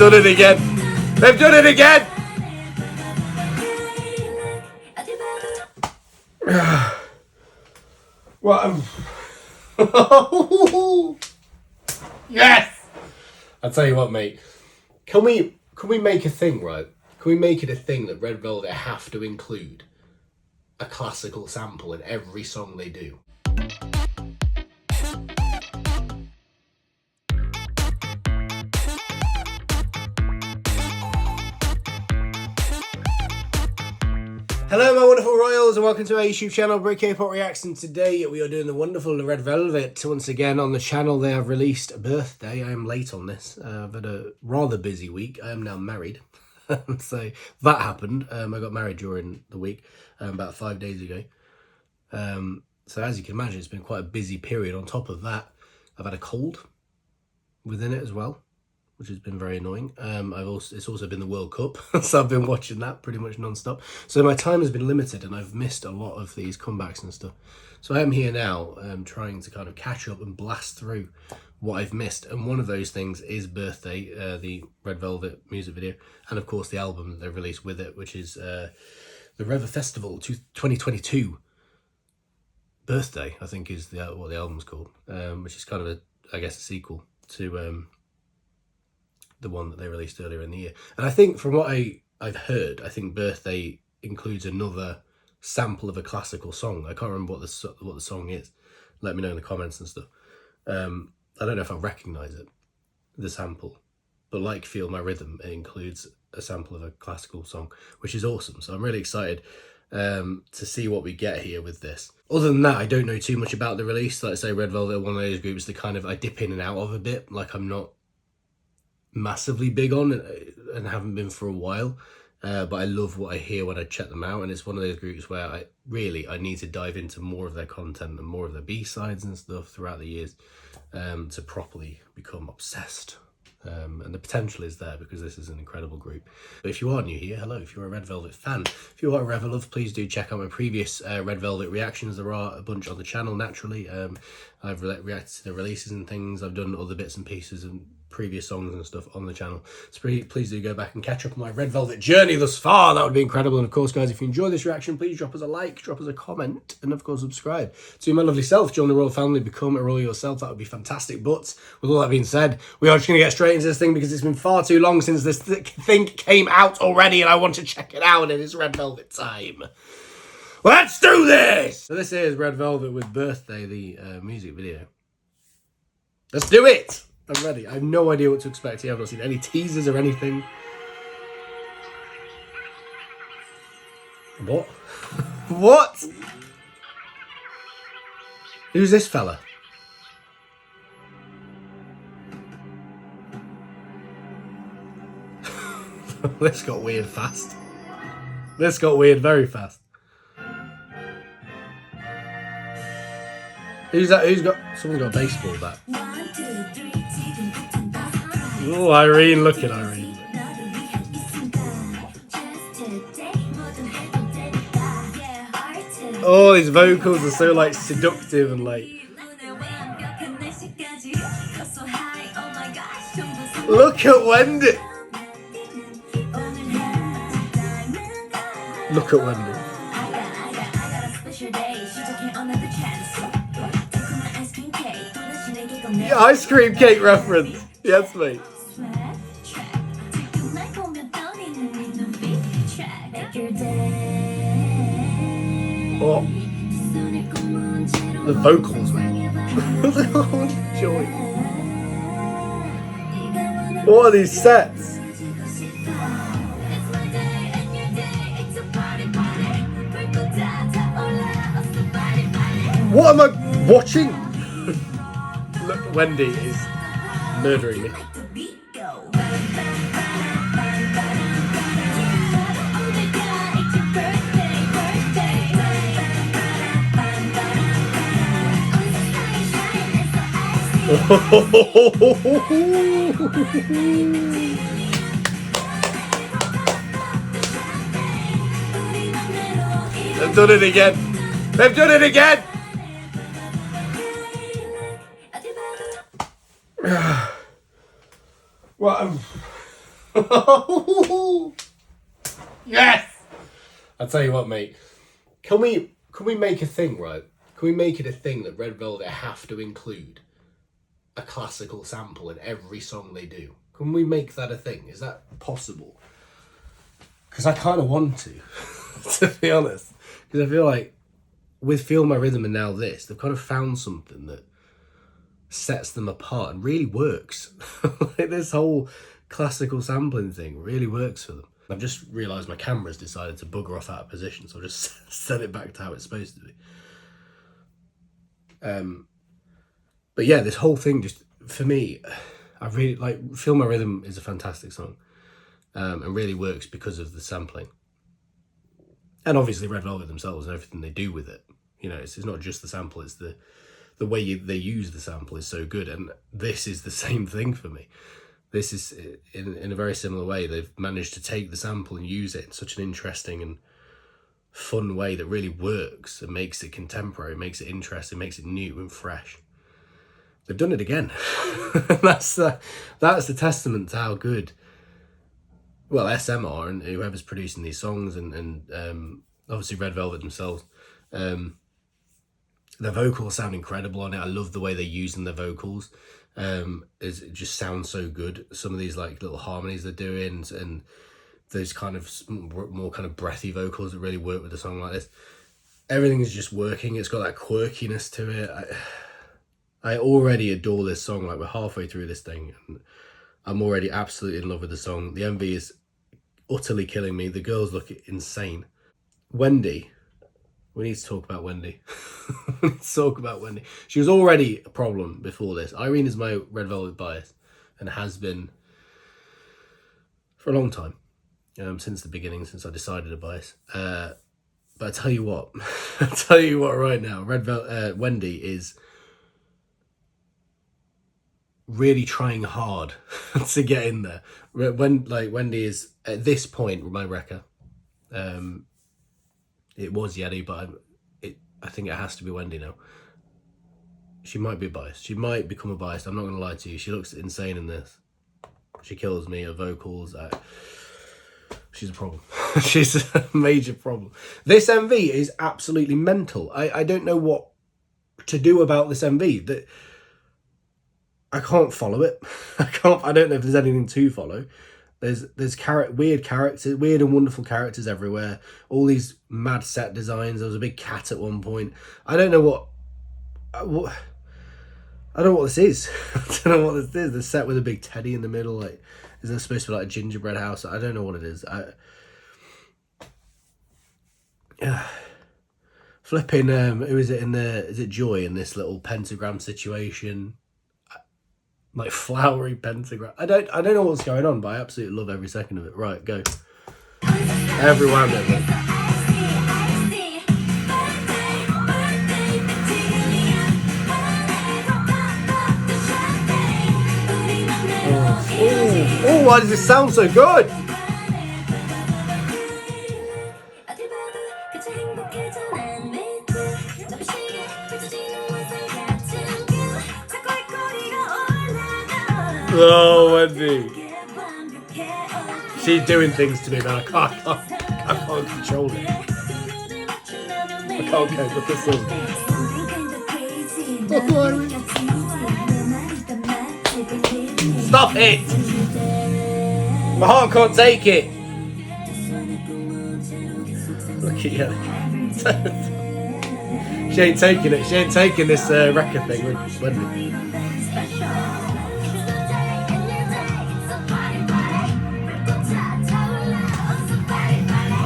done it again. They've done it again. What? Yes. I'll tell you what, mate. Can we make a thing, right? Can we make it a thing that Red Velvet have to include a classical sample in every song they do? Hello my wonderful royals and welcome to our YouTube channel, Break K-Pop Reacts, and today we are doing the wonderful Red Velvet once again on the channel. They have released a birthday. I am late on this. I've had a rather busy week. I am now married. So that happened. I got married during the week about 5 days ago. So as you can imagine, it's been quite a busy period. On top of that, I've had a cold within it as well, which has been very annoying. It's also been the World Cup, so I've been watching that pretty much non-stop. So my time has been limited and I've missed a lot of these comebacks and stuff. So I am here now trying to kind of catch up and blast through what I've missed. And one of those things is Birthday, the Red Velvet music video, and of course the album that they've released with it, which is the Reve Festival 2022 Birthday, I think is what the album's called, which is kind of, I guess, a sequel to the one that they released earlier in the year. And I think from what I've heard, I think Birthday includes another sample of a classical song. I can't remember what the song is. Let me know in the comments and stuff. I don't know if I recognise it, the sample, but like Feel My Rhythm, it includes a sample of a classical song, which is awesome. So I'm really excited to see what we get here with this. Other than that, I don't know too much about the release. Like I say, Red Velvet, one of those groups that kind of I dip in and out of a bit. Like I'm not massively big on and haven't been for a while, but I love what I hear when I check them out, and it's one of those groups where I need to dive into more of their content and more of their B-sides and stuff throughout the years to properly become obsessed. And the potential is there because this is an incredible group. But if you are new here, hello. If you're a Red Velvet fan, if you are a Red Velvet, please do check out my previous Red Velvet reactions. There are a bunch on the channel naturally. I've reacted to the releases and things. I've done other bits and pieces and previous songs and stuff on the channel. So please do go back and catch up on my Red Velvet journey thus far. That would be incredible. And of course, guys, if you enjoy this reaction, please drop us a like, drop us a comment, and of course subscribe to my lovely self. Join the royal family, become a royal yourself. That would be fantastic. But with all that being said, we are just going to get straight into this thing because it's been far too long since this thing came out already, and I want to check it out, and it's Red Velvet time. Let's do this! So this is Red Velvet with Birthday, the music video. Let's do it! I'm ready. I have no idea what to expect here. I've not seen any teasers or anything. What? What? Who's this fella? This got weird fast. This got weird very fast. Who's that? Someone's got a baseball bat. Oh, Irene, look at Irene. Oh, his vocals are so like seductive and like. Look at Wendy. Look at Wendy. Yeah, ice cream cake reference. Yes, mate. Oh, the vocals, man. Joy. What are these sets? What am I watching? Look, Wendy is murdering me. They've done it again. They've done it again. Well, Yes! I'll tell you what, mate. Can we make a thing, right? Can we make it a thing that Red Velvet have to include a classical sample in every song they do? Can we make that a thing? Is that possible? Because I kind of want to be honest. Because I feel like with Feel My Rhythm and now this, they've kind of found something that sets them apart and really works. Like this whole classical sampling thing really works for them. I've just realised my camera's decided to bugger off out of position, so I'll just set it back to how it's supposed to be. But yeah, this whole thing just, for me, I really like, Feel My Rhythm is a fantastic song, and really works because of the sampling. And obviously Red Velvet themselves and everything they do with it. You know, it's not just the sample, it's the way they use the sample is so good. And this is the same thing for me. This is, in a very similar way, they've managed to take the sample and use it in such an interesting and fun way that really works and makes it contemporary, makes it interesting, makes it new and fresh. They've done it again. That's the testament to how good, well, SM are and whoever's producing these songs and obviously Red Velvet themselves. Their vocals sound incredible on it. I love the way they're using their vocals. It just sounds so good. Some of these like little harmonies they're doing and those kind of more kind of breathy vocals that really work with a song like this. Everything is just working. It's got that quirkiness to it. I already adore this song. Like, we're halfway through this thing and I'm already absolutely in love with the song. The MV is utterly killing me. The girls look insane. Wendy. We need to talk about Wendy. We need to talk about Wendy. She was already a problem before this. Irene is my Red Velvet bias and has been for a long time, since the beginning, since I decided to bias. But I tell you what, right now, Wendy is really trying hard to get in there. Wendy is at this point my wrecker. It was Yeti, but I think it has to be Wendy now. She might be biased. She might become a bias. I'm not going to lie to you. She looks insane in this. She kills me. Her vocals. She's a problem. She's a major problem. This MV is absolutely mental. I don't know what to do about this MV. I can't follow it. I don't know if there's anything to follow. There's weird and wonderful characters everywhere. All these mad set designs. There was a big cat at one point. I don't know what I don't know what this is. I don't know what this is. The set with a big teddy in the middle. Like, is there supposed to be like a gingerbread house? I don't know what it is. Flipping. Who is it is it Joy in this little pentagram situation? Like flowery pentagram. I don't know what's going on, but I absolutely love every second of it. Right, go. Everyone. Oh, why does this sound so good? Oh, Wendy. She's doing things to me, man. I can't control it. I can't cope with this song. Stop it! My heart can't take it. Look at you. She ain't taking it. She ain't taking this record thing with Wendy.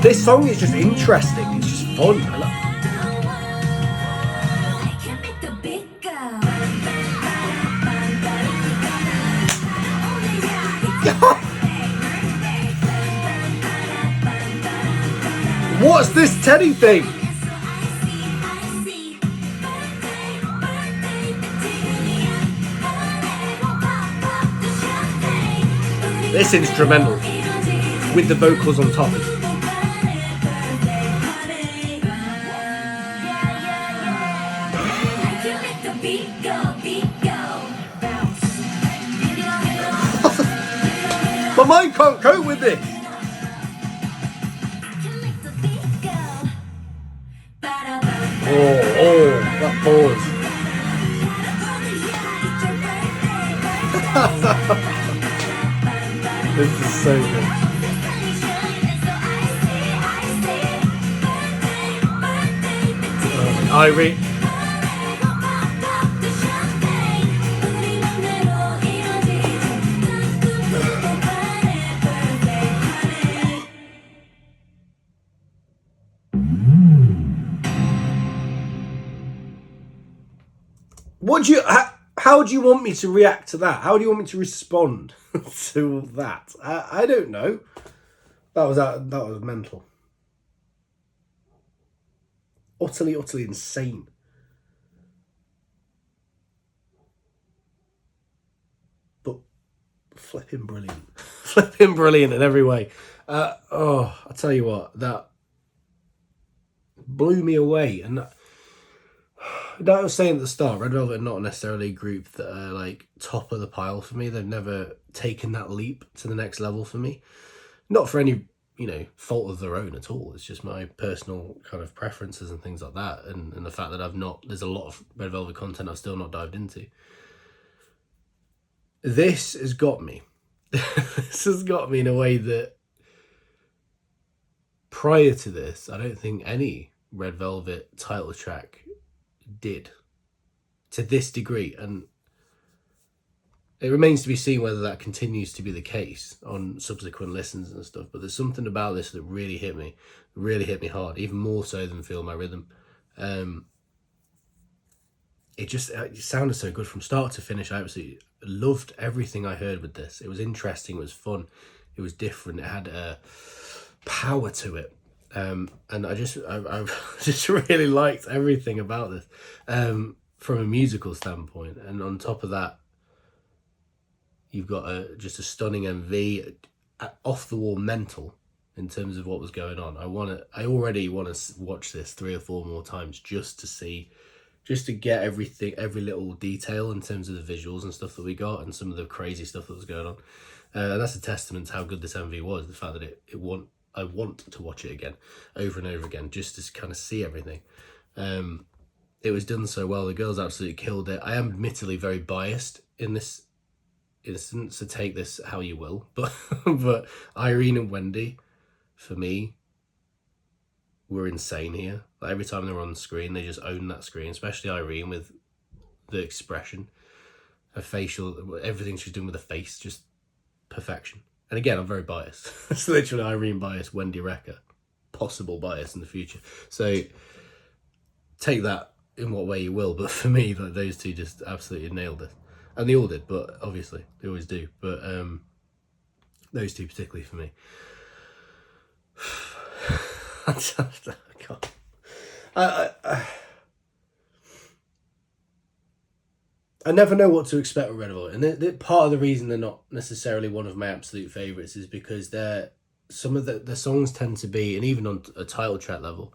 This song is just interesting. It's just fun. What's this Teddy thing? This instrumental with the vocals on top. My My mind can't cope with this. Oh, that pause. This is so good. Irene. How do you want me to react to that? How do you want me to respond to that? I don't know. That was mental. Utterly insane. But flipping brilliant. Flipping brilliant in every way. I'll tell you what, that blew me away. And I was saying at the start, Red Velvet are not necessarily a group that are like top of the pile for me. They've never taken that leap to the next level for me. Not for any, fault of their own at all. It's just my personal kind of preferences and things like that. And the fact that there's a lot of Red Velvet content I've still not dived into. This has got me. This has got me in a way that prior to this, I don't think any Red Velvet title track did to this degree, and it remains to be seen whether that continues to be the case on subsequent listens and stuff. But there's something about this that really hit me hard, even more so than Feel My Rhythm. It sounded so good from start to finish. I absolutely loved everything I heard with this. It was interesting, it was fun, it was different, it had a power to it. And I just really liked everything about this from a musical standpoint. And on top of that, you've got just a stunning MV, off the wall mental in terms of what was going on. I already want to watch this 3 or 4 more times just to get everything, every little detail in terms of the visuals and stuff that we got and some of the crazy stuff that was going on. And that's a testament to how good this MV was. The fact that I want to watch it again, over and over again, just to kind of see everything. It was done so well. The girls absolutely killed it. I am admittedly very biased in this instance, so take this how you will. But Irene and Wendy, for me, were insane here. Like every time they were on the screen, they just owned that screen, especially Irene with the expression, her facial, everything she's doing with her face, just perfection. And again, I'm very biased. It's literally Irene bias, Wendy Wrecker, possible bias in the future. So take that in what way you will. But for me, like, those two just absolutely nailed it. And they all did, but obviously they always do. But those two particularly for me. I can't. I never know what to expect with Red Velvet, and part of the reason they're not necessarily one of my absolute favourites is because some of the songs tend to be, and even on a title track level,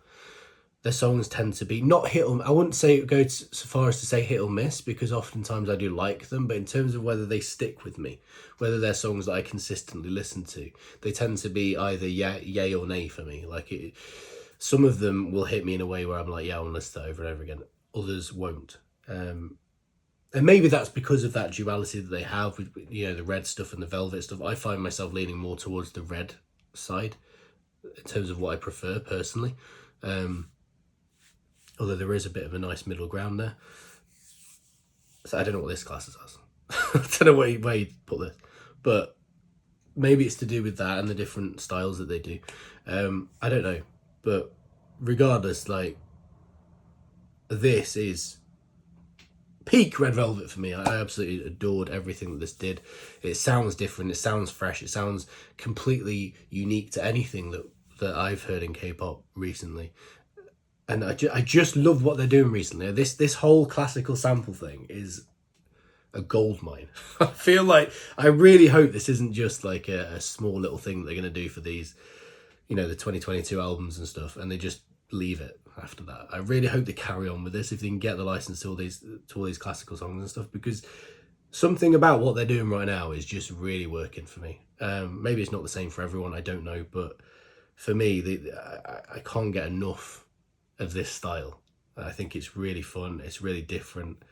their songs tend to be not hit or, I wouldn't say go so far as to say hit or miss, because oftentimes I do like them, but in terms of whether they stick with me, whether they're songs that I consistently listen to, they tend to be either yay or nay for me. Like some of them will hit me in a way where I'm like, yeah, I want to listen to that over and over again. Others won't. And maybe that's because of that duality that they have with, the red stuff and the velvet stuff. I find myself leaning more towards the red side in terms of what I prefer personally. Although there is a bit of a nice middle ground there. So I don't know what this class is as. I don't know where you put this. But maybe it's to do with that and the different styles that they do. I don't know. But regardless, like, this is peak Red Velvet for me. I absolutely adored everything that this did. It sounds different, it sounds fresh, it sounds completely unique to anything that I've heard in K-pop recently. And I just love what they're doing recently. This whole classical sample thing is a gold mine. I feel like, I really hope this isn't just like a small little thing that they're going to do for these, the 2022 albums and stuff, and they just leave it after that. I really hope they carry on with this, if they can get the license to all these classical songs and stuff, because something about what they're doing right now is just really working for me. Maybe it's not the same for everyone, I don't know, but for me, I can't get enough of this style. I think it's really fun, it's really different,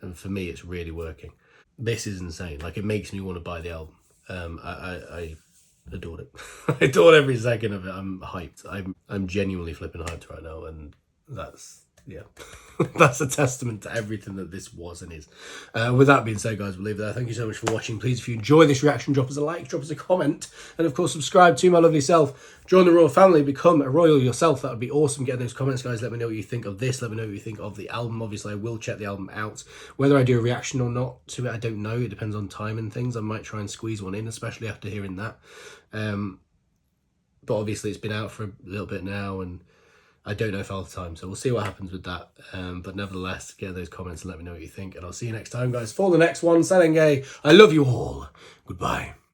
and for me, it's really working. This is insane. Like, it makes me want to buy the album. I adored it. I adored every second of it. I'm hyped. I'm genuinely flipping hyped right now, and that's, yeah, that's a testament to everything that this was and is. With that being said, guys, we'll leave it there. Thank you so much for watching. Please, if you enjoy this reaction, drop us a like, drop us a comment, and of course, subscribe to my lovely self. Join the royal family, become a royal yourself. That would be awesome. Get those comments, guys. Let me know what you think of this. Let me know what you think of the album. Obviously, I will check the album out. Whether I do a reaction or not to it, I don't know. It depends on time and things. I might try and squeeze one in, especially after hearing that. But obviously, it's been out for a little bit now, and I don't know if I'll have time, so we'll see what happens with that. But nevertheless, get those comments and let me know what you think. And I'll see you next time, guys, for the next one. Salenge, I love you all. Goodbye.